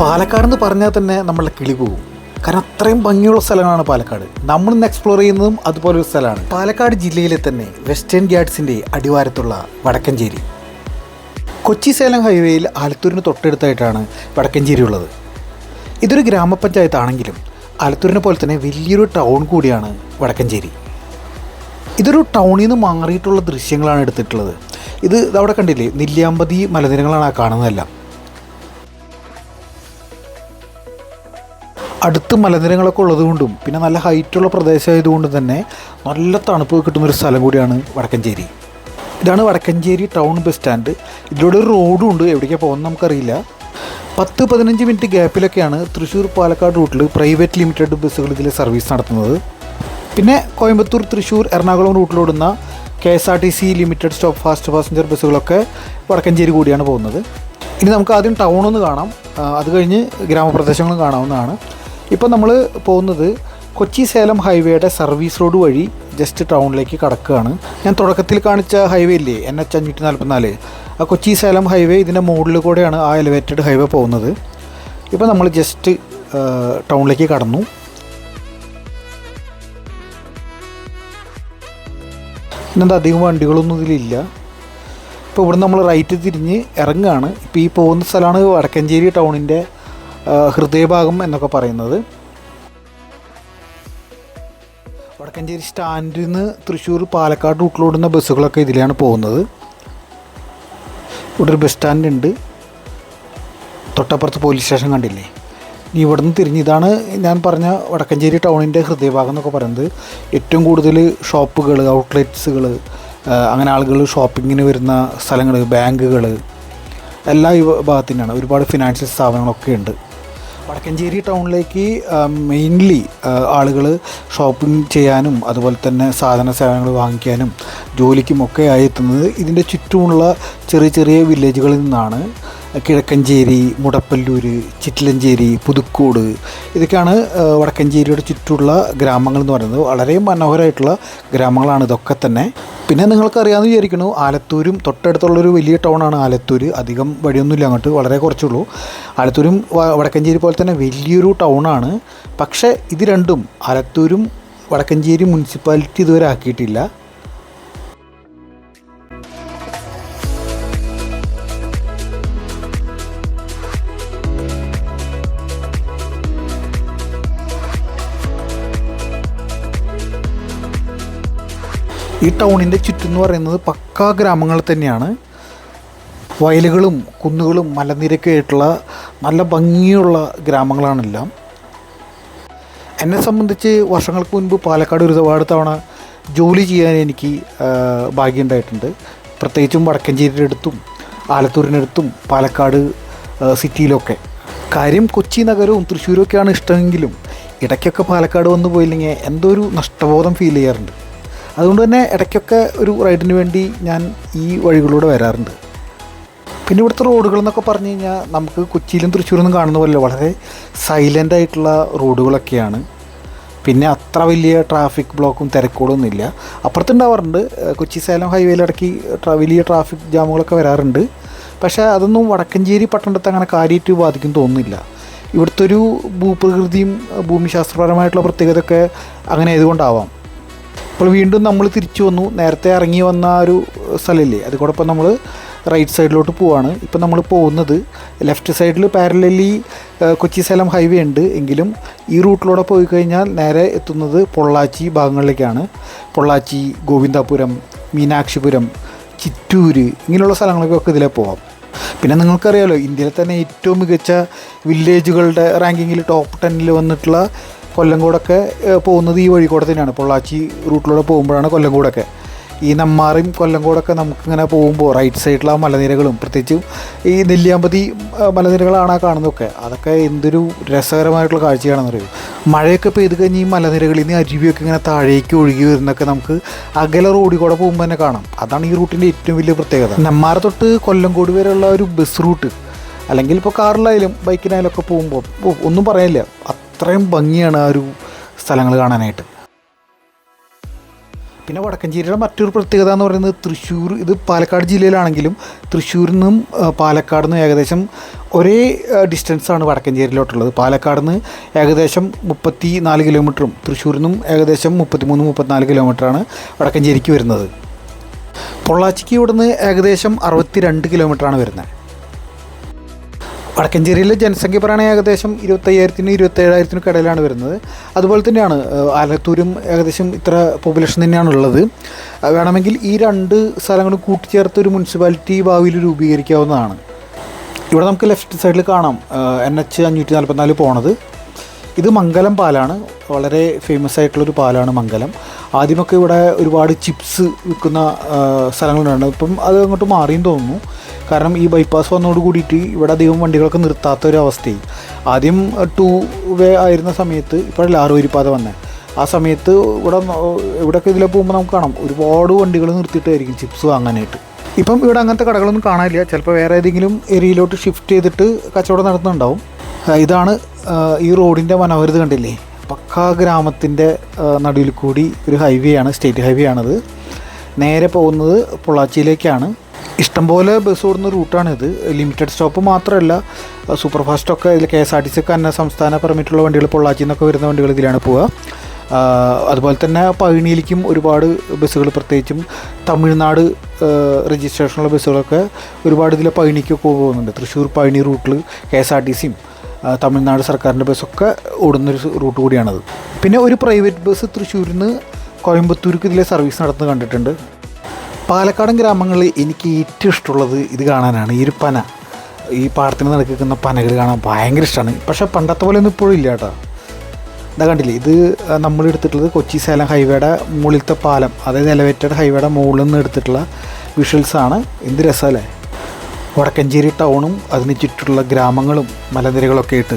പാലക്കാട് എന്ന് പറഞ്ഞാൽ തന്നെ നമ്മളെ കിളി പോകും. കാരണം അത്രയും ഭംഗിയുള്ള സ്ഥലങ്ങളാണ് പാലക്കാട്. നമ്മളിന്ന് എക്സ്പ്ലോർ ചെയ്യുന്നതും അതുപോലൊരു സ്ഥലമാണ്. പാലക്കാട് ജില്ലയിലെ തന്നെ വെസ്റ്റേൺ ഗാഡ്സിൻ്റെ അടിവാരത്തുള്ള വടക്കഞ്ചേരി. കൊച്ചി സേലം ഹൈവേയിൽ ആലത്തൂരിന് തൊട്ടടുത്തായിട്ടാണ് വടക്കഞ്ചേരി ഉള്ളത്. ഇതൊരു ഗ്രാമപഞ്ചായത്താണെങ്കിലും ആലത്തൂരിനെ പോലെ തന്നെ വലിയൊരു ടൗൺ കൂടിയാണ് വടക്കഞ്ചേരി. ഇതൊരു ടൗണിൽ നിന്ന് മാറിയിട്ടുള്ള ദൃശ്യങ്ങളാണ് എടുത്തിട്ടുള്ളത്. ഇത് അവിടെ കണ്ടില്ലേ, നെല്ലിയാമ്പതി മലനിരകളാണ് ആ കാണുന്നതെല്ലാം. അടുത്ത് മലനിരകളൊക്കെ ഉള്ളതുകൊണ്ടും പിന്നെ നല്ല ഹൈറ്റുള്ള പ്രദേശമായതുകൊണ്ടും തന്നെ നല്ല തണുപ്പ് കിട്ടുന്നൊരു സ്ഥലം കൂടിയാണ് വടക്കഞ്ചേരി. ഇതാണ് വടക്കഞ്ചേരി ടൗൺ ബസ് സ്റ്റാൻഡ്. ഇതിലൂടെ ഒരു റോഡും ഉണ്ട്, എവിടേക്കാണ് പോകുന്നത് നമുക്കറിയില്ല. 10-15 മിനിറ്റ് ഗ്യാപ്പിലൊക്കെയാണ് തൃശ്ശൂർ പാലക്കാട് റൂട്ടിൽ പ്രൈവറ്റ് ലിമിറ്റഡ് ബസ്സുകൾ ഇതിൽ സർവീസ് നടത്തുന്നത്. പിന്നെ കോയമ്പത്തൂർ, തൃശ്ശൂർ, എറണാകുളം റൂട്ടിലോടുന്ന KSRTC limited stop fast passenger ബസ്സുകളൊക്കെ വടക്കഞ്ചേരി കൂടിയാണ് പോകുന്നത്. ഇനി നമുക്ക് ആദ്യം ടൗണൊന്ന് കാണാം, അത് കഴിഞ്ഞ് ഗ്രാമപ്രദേശങ്ങളും കാണാവുന്നതാണ്. ഇപ്പോൾ നമ്മൾ പോകുന്നത് കൊച്ചി സേലം ഹൈവേയുടെ സർവീസ് റോഡ് വഴി ജസ്റ്റ് ടൗണിലേക്ക് കടക്കുകയാണ്. ഞാൻ തുടക്കത്തിൽ കാണിച്ച ഹൈവേ ഇല്ലേ, NH 544, ആ കൊച്ചി സേലം ഹൈവേ ഇതിൻ്റെ മുകളിൽ കൂടെയാണ് ആ എലിവേറ്റഡ് ഹൈവേ പോകുന്നത്. ഇപ്പോൾ നമ്മൾ ജസ്റ്റ് ടൗണിലേക്ക് കടന്നു. ഇന്നെന്താ അധികം വണ്ടികളൊന്നും ഇതിലില്ല. ഇപ്പോൾ ഇവിടെ നമ്മൾ റൈറ്റ് തിരിഞ്ഞ് ഇറങ്ങുകയാണ്. ഇപ്പോൾ ഈ പോകുന്ന സ്ഥലമാണ് വടക്കഞ്ചേരി ടൗണിൻ്റെ ഹൃദയഭാഗം എന്നൊക്കെ പറയുന്നത്. വടക്കഞ്ചേരി സ്റ്റാൻഡിൽ നിന്ന് തൃശ്ശൂർ പാലക്കാട് റൂട്ടിലോടുന്ന ബസ്സുകളൊക്കെ ഇതിലാണ് പോകുന്നത്. ഇവിടെ ഒരു ബസ് സ്റ്റാൻഡ് ഉണ്ട്, തൊട്ടപ്പുറത്ത് പോലീസ് സ്റ്റേഷൻ കണ്ടില്ലേ. ഇനി ഇവിടെ നിന്ന് തിരിഞ്ഞ്, ഇതാണ് ഞാൻ പറഞ്ഞ വടക്കഞ്ചേരി ടൗണിൻ്റെ ഹൃദയഭാഗം എന്നൊക്കെ പറയുന്നത്. ഏറ്റവും കൂടുതൽ ഷോപ്പുകൾ, ഔട്ട്ലെറ്റ്സുകൾ, അങ്ങനെ ആളുകൾ ഷോപ്പിങ്ങിന് വരുന്ന സ്ഥലങ്ങൾ, ബാങ്കുകൾ എല്ലാം ഈ ഭാഗത്തു തന്നെയാണ്. ഒരുപാട് ഫിനാൻഷ്യൽ സ്ഥാപനങ്ങളൊക്കെ ഉണ്ട്. വടക്കഞ്ചേരി ടൗണിലേക്ക് മെയിൻലി ആളുകൾ ഷോപ്പിംഗ് ചെയ്യാനും അതുപോലെ തന്നെ സാധന സേവനങ്ങൾ വാങ്ങിക്കാനും ജോലിക്കുമൊക്കെ ആയി എത്തുന്നത് ഇതിൻ്റെ ചുറ്റുമുള്ള ചെറിയ ചെറിയ വില്ലേജുകളിൽ നിന്നാണ്. കിഴക്കഞ്ചേരി, മുടപ്പല്ലൂർ, ചിറ്റിലഞ്ചേരി, പുതുക്കോട്, ഇതൊക്കെയാണ് വടക്കഞ്ചേരിയുടെ ചുറ്റുമുള്ള ഗ്രാമങ്ങൾ എന്ന് പറയുന്നത്. വളരെ മനോഹരമായിട്ടുള്ള ഗ്രാമങ്ങളാണ് ഇതൊക്കെ തന്നെ. പിന്നെ നിങ്ങൾക്കറിയാമെന്ന് വിചാരിക്കുന്നു, ആലത്തൂരും തൊട്ടടുത്തുള്ളൊരു വലിയ ടൗണാണ് ആലത്തൂർ. അധികം വഴിയൊന്നുമില്ല അങ്ങോട്ട്, വളരെ കുറച്ചുള്ളൂ. ആലത്തൂരും വടക്കഞ്ചേരി പോലെ തന്നെ വലിയൊരു ടൗണാണ്. പക്ഷേ ഇത് രണ്ടും, ആലത്തൂരും വടക്കഞ്ചേരി മുനിസിപ്പാലിറ്റി ഇതുവരെ ആക്കിയിട്ടില്ല. ഈ ടൗണിൻ്റെ ചുറ്റും എന്ന് പറയുന്നത് പക്കാ ഗ്രാമങ്ങൾ തന്നെയാണ്. വയലുകളും കുന്നുകളും മലനിരയൊക്കെ ആയിട്ടുള്ള നല്ല ഭംഗിയുള്ള ഗ്രാമങ്ങളാണെല്ലാം. എന്നെ സംബന്ധിച്ച് വർഷങ്ങൾക്ക് മുൻപ് പാലക്കാട് ഒരുപാട് തവണ ജോലി ചെയ്യാൻ എനിക്ക് ഭാഗ്യമുണ്ടായിട്ടുണ്ട്. പ്രത്യേകിച്ചും വടക്കഞ്ചേരിയുടെ അടുത്തും ആലത്തൂരിനടുത്തും പാലക്കാട് സിറ്റിയിലൊക്കെ. കാര്യം കൊച്ചി നഗരവും തൃശ്ശൂരൊക്കെയാണ് ഇഷ്ടമെങ്കിലും ഇടയ്ക്കൊക്കെ പാലക്കാട് വന്നു പോയില്ലെങ്കിൽ എന്തോ ഒരു നഷ്ടബോധം ഫീൽ ചെയ്യാറുണ്ട്. അതുകൊണ്ട് തന്നെ ഇടയ്ക്കൊക്കെ ഒരു റൈഡിന് വേണ്ടി ഞാൻ ഈ വഴികളിലൂടെ വരാറുണ്ട്. പിന്നെ ഇവിടുത്തെ റോഡുകൾ എന്നൊക്കെ പറഞ്ഞു കഴിഞ്ഞാൽ നമുക്ക് കൊച്ചിയിലും തൃശ്ശൂരൊന്നും കാണുന്ന പോലെ വളരെ സൈലൻ്റ് ആയിട്ടുള്ള റോഡുകളൊക്കെയാണ്. പിന്നെ അത്ര വലിയ ട്രാഫിക് ബ്ലോക്കും തിരക്കുകളൊന്നും ഇല്ല. അപ്പുറത്തുണ്ടാവാറുണ്ട്, കൊച്ചി സേലം ഹൈവേയിലിടയ്ക്ക് വലിയ ട്രാഫിക് ജാമുകളൊക്കെ വരാറുണ്ട്. പക്ഷേ അതൊന്നും വടക്കഞ്ചേരി പട്ടണത്തെ അങ്ങനെ കാര്യമായിട്ട് ബാധിക്കും തോന്നുന്നില്ല. ഇവിടുത്തെ ഒരു ഭൂപ്രകൃതിയും ഭൂമിശാസ്ത്രപരമായിട്ടുള്ള പ്രത്യേകതയൊക്കെ അങ്ങനെ ആയതുകൊണ്ടാവാം. ഇപ്പോൾ വീണ്ടും നമ്മൾ തിരിച്ചു വന്നു. നേരത്തെ ഇറങ്ങി വന്ന ഒരു സ്ഥലമില്ലേ, അതുകൂടൊപ്പം നമ്മൾ റൈറ്റ് സൈഡിലോട്ട് പോവാണ്. ഇപ്പം നമ്മൾ പോകുന്നത് ലെഫ്റ്റ് സൈഡിൽ പാരലലി കൊച്ചി സേലം ഹൈവേ ഉണ്ട്. എങ്കിലും ഈ റൂട്ടിലൂടെ പോയി കഴിഞ്ഞാൽ നേരെ എത്തുന്നത് പൊള്ളാച്ചി ഭാഗങ്ങളിലേക്കാണ്. പൊള്ളാച്ചി, ഗോവിന്ദാപുരം, മീനാക്ഷിപുരം, ചിറ്റൂർ, ഇങ്ങനെയുള്ള സ്ഥലങ്ങളിലേക്കൊക്കെ ഇതിലേ പോവാം. പിന്നെ നിങ്ങൾക്കറിയാമല്ലോ, ഇന്ത്യയിലെ തന്നെ ഏറ്റവും മികച്ച വില്ലേജുകളുടെ റാങ്കിങ്ങിൽ ടോപ്പ് 10 വന്നിട്ടുള്ള കൊല്ലങ്കോടൊക്കെ പോകുന്നത് ഈ വഴി കൂടെ തന്നെയാണ്. പൊള്ളാച്ചി റൂട്ടിലൂടെ പോകുമ്പോഴാണ് കൊല്ലങ്കോടൊക്കെ. ഈ നെമ്മാറയും കൊല്ലങ്കോടൊക്കെ നമുക്കിങ്ങനെ പോകുമ്പോൾ റൈറ്റ് സൈഡിലുള്ള മലനിരകളും, പ്രത്യേകിച്ചും ഈ നെല്ലിയാമ്പതി മലനിരകളാണ് ആ കാണുന്നതൊക്കെ. അതൊക്കെ എന്തൊരു രസകരമായിട്ടുള്ള കാഴ്ചയാണെന്ന് പറയും. മഴയൊക്കെ പെയ്ത് കഴിഞ്ഞ് ഈ മലനിരകളിൽ നിന്ന് അരുവിയൊക്കെ ഇങ്ങനെ താഴേക്ക് ഒഴുകി വരുന്നതൊക്കെ നമുക്ക് അകലെ റോഡിൽ കൂടെ പോകുമ്പോൾ തന്നെ കാണാം. അതാണ് ഈ റൂട്ടിൻ്റെ ഏറ്റവും വലിയ പ്രത്യേകത. നെമ്മാറ തൊട്ട് കൊല്ലങ്കോട് വരെയുള്ള ഒരു ബസ് റൂട്ട്, അല്ലെങ്കിൽ ഇപ്പോൾ കാറിലായാലും ബൈക്കിനായാലും ഒക്കെ പോകുമ്പോൾ ഒന്നും പറയാനില്ല, അത്രയും ഭംഗിയാണ് ആ ഒരു സ്ഥലങ്ങൾ കാണാനായിട്ട്. പിന്നെ വടക്കഞ്ചേരിയുടെ മറ്റൊരു പ്രത്യേകത എന്ന് പറയുന്നത് തൃശ്ശൂർ, ഇത് പാലക്കാട് ജില്ലയിലാണെങ്കിലും തൃശ്ശൂരിൽ നിന്നും പാലക്കാട് നിന്ന് ഏകദേശം ഒരേ ഡിസ്റ്റൻസാണ് വടക്കഞ്ചേരിയിലോട്ടുള്ളത്. പാലക്കാട് നിന്ന് ഏകദേശം 34 കിലോമീറ്ററും തൃശ്ശൂരിൽ നിന്നും ഏകദേശം 33-34 കിലോമീറ്ററാണ് വടക്കഞ്ചേരിക്ക് വരുന്നത്. പൊള്ളാച്ചിക്ക് ഇവിടുന്ന് ഏകദേശം 62 കിലോമീറ്ററാണ് വരുന്നത്. വടക്കഞ്ചേരിയിലെ ജനസംഖ്യ പറയുകയാണെങ്കിൽ ഏകദേശം 25,000-27,000 ഇടയിലാണ് വരുന്നത്. അതുപോലെ തന്നെയാണ് ആലത്തൂരും ഏകദേശം ഇത്ര പോപ്പുലേഷൻ തന്നെയാണ് ഉള്ളത്. വേണമെങ്കിൽ ഈ 2 സ്ഥലങ്ങളും കൂട്ടിച്ചേർത്ത് ഒരു മുനിസിപ്പാലിറ്റി ഭാവിയിൽ രൂപീകരിക്കാവുന്നതാണ്. ഇവിടെ നമുക്ക് ലെഫ്റ്റ് സൈഡിൽ കാണാം NH 544 പോണത്. ഇത് മംഗലം പാലാണ്, വളരെ ഫേമസ് ആയിട്ടുള്ളൊരു പാലാണ് മംഗലം. ആദ്യമൊക്കെ ഇവിടെ ഒരുപാട് ചിപ്സ് വിൽക്കുന്ന സ്ഥലങ്ങളുണ്ടായിരുന്നു. ഇപ്പം അത് അങ്ങോട്ട് മാറിയും തോന്നുന്നു. കാരണം ഈ ബൈപ്പാസ് വന്നതോട് കൂടിയിട്ട് ഇവിടെ അധികം വണ്ടികളൊക്കെ നിർത്താത്ത ഒരു അവസ്ഥയായി. ആദ്യം 2 വേ ആയിരുന്ന സമയത്ത് ഇപ്പോഴല്ല 6 വരിപ്പാത വന്നത്. ആ സമയത്ത് ഇവിടെയൊക്കെ ഇതിലെ പോകുമ്പോൾ നമുക്ക് കാണാം ഒരുപാട് വണ്ടികൾ നിർത്തിയിട്ടായിരിക്കും ചിപ്സ് വാങ്ങാനായിട്ട്. ഇപ്പം ഇവിടെ അങ്ങനത്തെ കടകളൊന്നും കാണാനില്ല. ചിലപ്പോൾ വേറെ ഏതെങ്കിലും ഏരിയയിലോട്ട് ഷിഫ്റ്റ് ചെയ്തിട്ട് കച്ചവടം നടത്തുന്നുണ്ടാവും. ഇതാണ് ഈ റോഡിൻ്റെ മനോഹരിത കണ്ടില്ലേ. പക്കാ ഗ്രാമത്തിൻ്റെ നടുവിൽ കൂടി ഒരു ഹൈവേ ആണ്, സ്റ്റേറ്റ് ഹൈവേ ആണിത്. നേരെ പോകുന്നത് പൊള്ളാച്ചിയിലേക്കാണ്. ഇഷ്ടംപോലെ ബസ് ഓടുന്ന റൂട്ടാണിത്. ലിമിറ്റഡ് സ്റ്റോപ്പ് മാത്രമല്ല, സൂപ്പർ ഫാസ്റ്റൊക്കെ ഇതിൽ KSRTC ഒക്കെ അന്യ സംസ്ഥാന പെർമിറ്റുള്ള വണ്ടികൾ, പൊള്ളാച്ചിയിൽ നിന്നൊക്കെ വരുന്ന വണ്ടികൾ ഇതിലാണ് പോവുക. അതുപോലെ തന്നെ പഴനിയിലേക്കും ഒരുപാട് ബസ്സുകൾ, പ്രത്യേകിച്ചും തമിഴ്നാട് രജിസ്ട്രേഷനുള്ള ബസ്സുകളൊക്കെ ഒരുപാട് ഇതിലെ പഴനിക്കൊക്കെ പോകുന്നുണ്ട്. തൃശ്ശൂർ പഴനി റൂട്ടിൽ KSRTCയും തമിഴ്നാട് സർക്കാരിൻ്റെ ബസ്സൊക്കെ ഓടുന്നൊരു റൂട്ട് കൂടിയാണത്. പിന്നെ ഒരു പ്രൈവറ്റ് ബസ് തൃശ്ശൂരിൽ നിന്ന് കോയമ്പത്തൂർക്ക് ഇതിലെ സർവീസ് നടത്തുന്നത് കണ്ടിട്ടുണ്ട്. പാലക്കാടൻ ഗ്രാമങ്ങളിൽ എനിക്ക് ഏറ്റവും ഇഷ്ടമുള്ളത് ഇത് കാണാനാണ്. ഈ ഒരു പന, ഈ പാടത്തിന് നടക്കുന്ന പനകൾ കാണാൻ ഭയങ്കര ഇഷ്ടമാണ്. പക്ഷേ പണ്ടത്തെ പോലെ ഒന്നും ഇപ്പോഴും ഇല്ല കേട്ടോ. ഇതാ കണ്ടില്ലേ, ഇത് നമ്മൾ എടുത്തിട്ടുള്ളത് കൊച്ചി സേലം ഹൈവേയുടെ മുകളിലത്തെ പാലം, അതായത് എലവേറ്റഡ് ഹൈവേയുടെ മുകളിൽ നിന്ന് എടുത്തിട്ടുള്ള വിഷ്വൽസാണ്. എന്ത് രസമല്ലേ, വടക്കഞ്ചേരി ടൗണും അതിന് ചുറ്റുള്ള ഗ്രാമങ്ങളും മലനിരകളൊക്കെ ആയിട്ട്.